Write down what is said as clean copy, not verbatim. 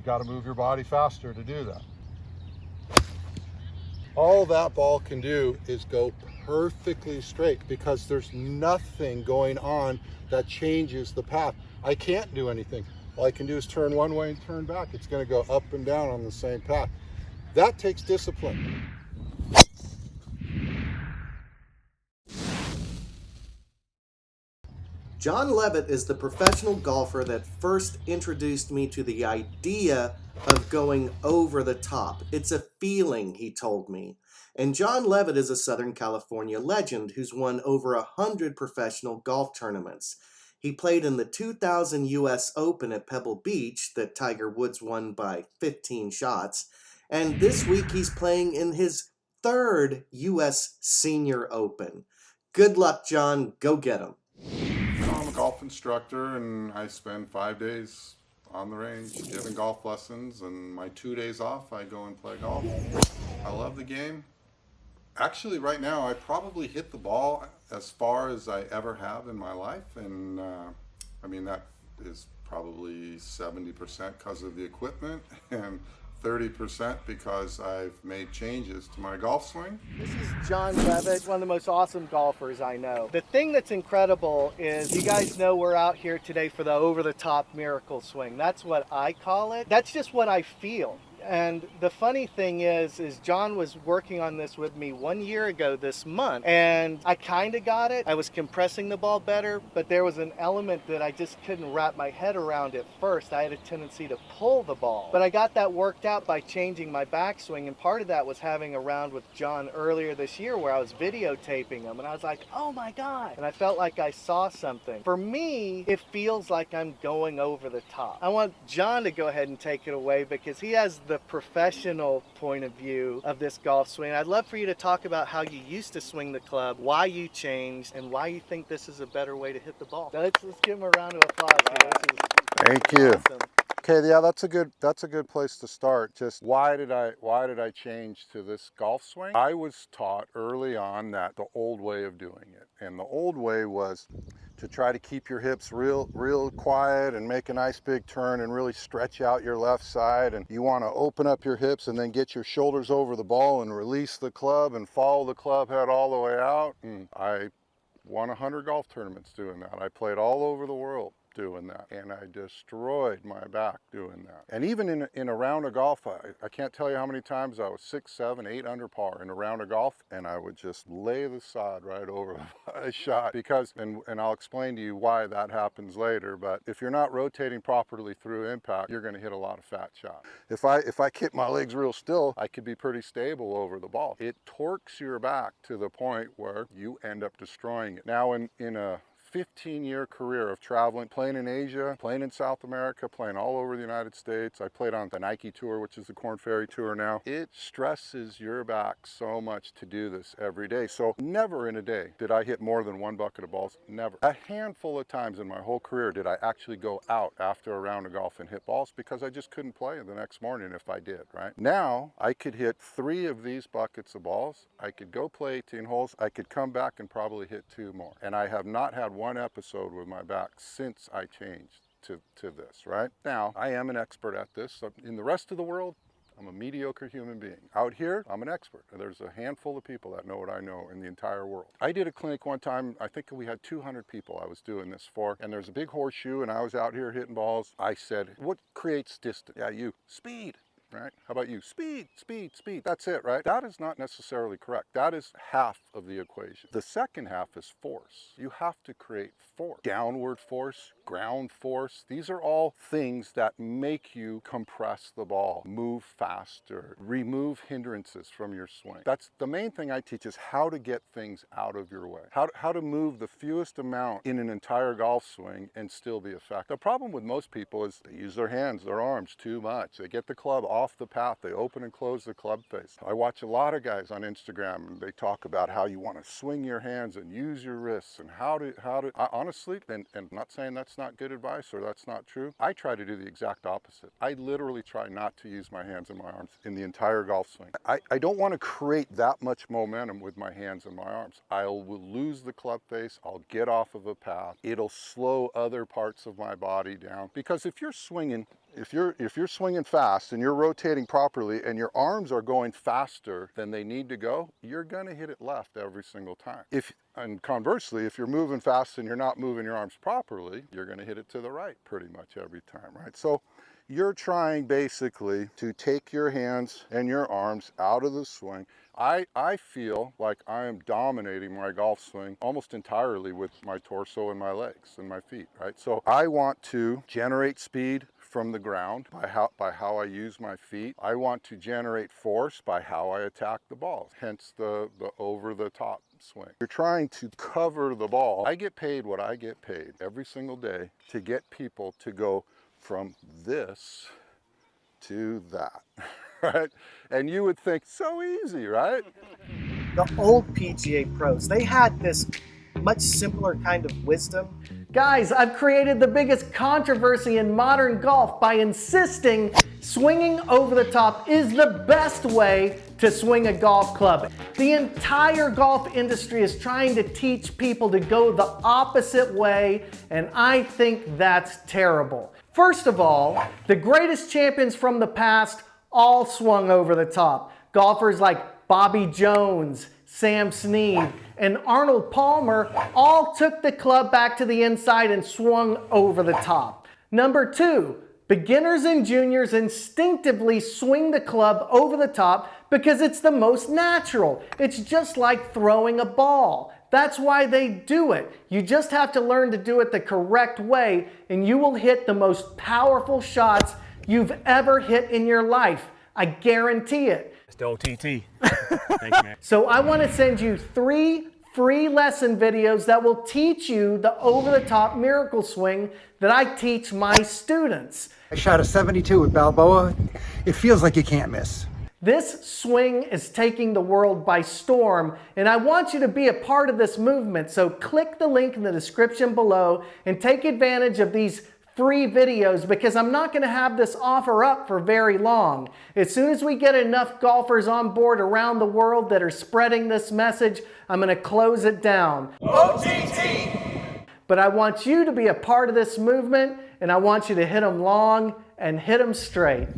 You got to move your body faster to do that. All that ball can do is go perfectly straight because there's nothing going on that changes the path. I can't do anything. All I can do is turn one way and turn back. It's going to go up and down on the same path. That takes discipline. Jon Levitt is the professional golfer that first introduced me to the idea of going over the top. It's a feeling, he told me. And Jon Levitt is a Southern California legend who's won over 100 professional golf tournaments. He played in the 2000 U.S. Open at Pebble Beach that Tiger Woods won by 15 shots. And this week he's playing in his third U.S. Senior Open. Good luck, Jon. Go get him. I'm a golf instructor and I spend 5 days on the range giving golf lessons, and my 2 days off I go and play golf. I love the game. Actually, right now I probably hit the ball as far as I ever have in my life, and I mean that is probably 70% because of the equipment and 30% because I've made changes to my golf swing. This is Jon Levitt, one of the most awesome golfers I know. The thing that's incredible is you guys know we're out here today for the over-the-top miracle swing. That's what I call it. That's just what I feel. And the funny thing is Jon was working on this with me 1 year ago this month, and I kind of got it. I was compressing the ball better, but there was an element that I just couldn't wrap my head around at first. I had a tendency to pull the ball, but I got that worked out by changing my backswing, and part of that was having a round with Jon earlier this year where I was videotaping him, and I was like, oh my God, and I felt like I saw something. For me, it feels like I'm going over the top. I want Jon to go ahead and take it away because he has the professional point of view of this golf swing. I'd love for you to talk about how you used to swing the club, why you changed, and why you think this is a better way to hit the ball. Now, let's give him a round of applause here. This is Thank you. awesome. Okay, yeah, that's a good place to start. Just why did I change to this golf swing? I was taught early on that the old way of doing it, and the old way was to try to keep your hips real quiet and make a nice big turn and really stretch out your left side, and you want to open up your hips and then get your shoulders over the ball and release the club and follow the club head all the way out. And I won 100 golf tournaments doing that. I played all over the world doing that, and I destroyed my back doing that. And even in a round of golf, I can't tell you how many times I was 6, 7, 8 under par in a round of golf, and I would just lay the sod right over a shot because, and I'll explain to you why that happens later, but if you're not rotating properly through impact, you're going to hit a lot of fat shots. If I keep my legs real still, I could be pretty stable over the ball. It torques your back to the point where you end up destroying it. Now in a 15-year career of traveling, playing in Asia, playing in South America, playing all over the United States. I played on the Nike Tour, which is the Korn Ferry Tour now. It stresses your back so much to do this every day. So never in a day did I hit more than one bucket of balls, never. A handful of times in my whole career did I actually go out after a round of golf and hit balls because I just couldn't play the next morning if I did, right? Now, I could hit 3 of these buckets of balls. I could go play 18 holes. I could come back and probably hit 2 more. And I have not had one episode with my back since I changed to this, right? Now, I am an expert at this. So in the rest of the world, I'm a mediocre human being. Out here, I'm an expert. There's a handful of people that know what I know in the entire world. I did a clinic one time, I think we had 200 people I was doing this for, and there's a big horseshoe, and I was out here hitting balls. I said, what creates distance? Yeah, you. Speed. Right? How about you? Speed, speed, speed. That's it, right? That is not necessarily correct. That is half of the equation. The second half is force. You have to create force. Downward force, ground force. These are all things that make you compress the ball, move faster, remove hindrances from your swing. That's the main thing I teach, is how to get things out of your way. How to move the fewest amount in an entire golf swing and still be effective. The problem with most people is they use their hands, their arms too much. They get the club off the path. They open and close the club face. I watch a lot of guys on Instagram and they talk about how you want to swing your hands and use your wrists and how to honestly, and I'm not saying that's not good advice or that's not true. I try to do the exact opposite. I literally try not to use my hands and my arms in the entire golf swing. I don't want to create that much momentum with my hands and my arms. I will lose the club face. I'll get off of a path. It'll slow other parts of my body down, because if you're swinging if you're swinging fast and you're rotating properly and your arms are going faster than they need to go, you're going to hit it left every single time. And conversely, if you're moving fast and you're not moving your arms properly, you're going to hit it to the right pretty much every time, right? So you're trying basically to take your hands and your arms out of the swing. I feel like I am dominating my golf swing almost entirely with my torso and my legs and my feet, right? So I want to generate speed from the ground by how I use my feet. I want to generate force by how I attack the ball, hence the over the top swing. You're trying to cover the ball. I get paid what I get paid every single day to get people to go from this to that, right? And you would think, so easy, right? The old PGA pros, they had this much simpler kind of wisdom. Guys, I've created the biggest controversy in modern golf by insisting swinging over the top is the best way to swing a golf club. The entire golf industry is trying to teach people to go the opposite way, and I think that's terrible. First of all, the greatest champions from the past all swung over the top. Golfers like Bobby Jones, Sam Snead, and Arnold Palmer all took the club back to the inside and swung over the top. Number two, beginners and juniors instinctively swing the club over the top because it's the most natural. It's just like throwing a ball. That's why they do it. You just have to learn to do it the correct way, and you will hit the most powerful shots you've ever hit in your life. I guarantee it. It's the OTT. Thanks, man. So I want to send you 3 free lesson videos that will teach you the over-the-top miracle swing that I teach my students. I shot a 72 with Balboa. It feels like you can't miss. This swing is taking the world by storm, and I want you to be a part of this movement. So click the link in the description below and take advantage of these free videos, because I'm not going to have this offer up for very long. As soon as we get enough golfers on board around the world that are spreading this message, I'm going to close it down. OTT! But I want you to be a part of this movement, and I want you to hit them long and hit them straight.